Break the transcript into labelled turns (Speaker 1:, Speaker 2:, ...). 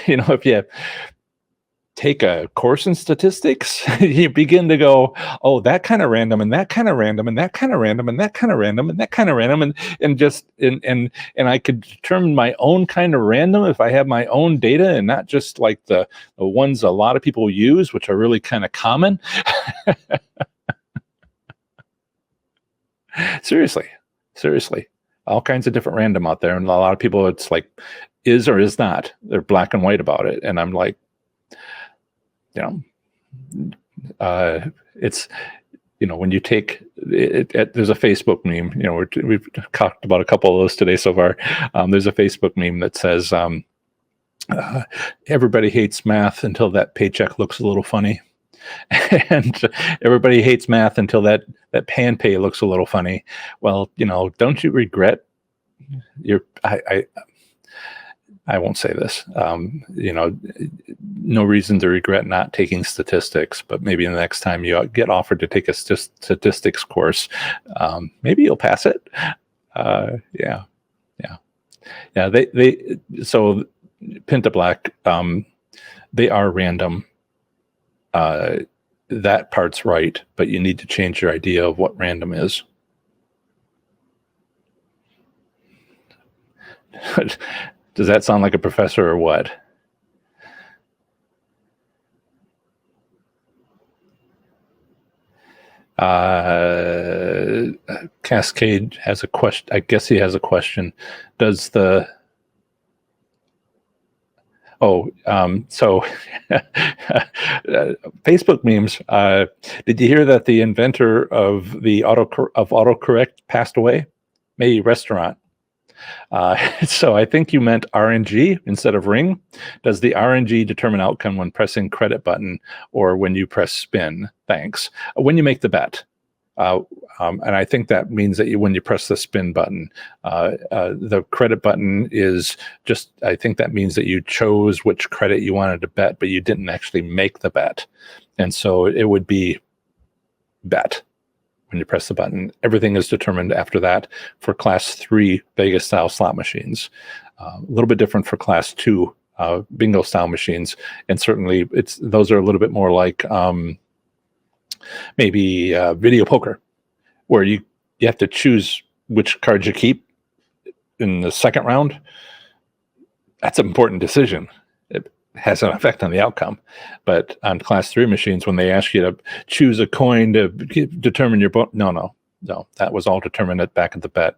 Speaker 1: if you take a course in statistics, you begin to go, oh, that kind of random, and that kind of random, and that kind of random, and that kind of random, and that kind of random, and I could determine my own kind of random if I have my own data and not just like the ones a lot of people use, which are really kind of common. Seriously, seriously, all kinds of different random out there, and a lot of people, it's like is or is not. They're black and white about it, and I'm like, you know, it's when you take there's a Facebook meme. We've talked about a couple of those today so far. There's a Facebook meme that says, everybody hates math until that paycheck looks a little funny. And everybody hates math until that pan pay looks a little funny. Well, don't you regret your I won't say this. No reason to regret not taking statistics, but maybe the next time you get offered to take a statistics course, maybe you'll pass it. Yeah. So Pentablack, they are random. That part's right, but you need to change your idea of what random is. Does that sound like a professor or what? Cascade has a question. I guess he has a question. Does the Facebook memes. Did you hear that the inventor of autocorrect passed away? Maybe restaurant. So I think you meant RNG instead of ring. Does the RNG determine outcome when pressing credit button or when you press spin? Thanks. When you make the bet. And I think that means that when you press the spin button, the credit button is just, I think that means that you chose which credit you wanted to bet, but you didn't actually make the bet. And so it would be bet. When you press the button, everything is determined after that for class 3 Vegas style slot machines. A little bit different for class 2 bingo style machines, and certainly those are a little bit more like maybe video poker, where you have to choose which cards you keep in the second round. That's an important decision. It has an effect on the outcome. But on class 3 machines, when they ask you to choose a coin to determine your no, that was all determined back at the bet.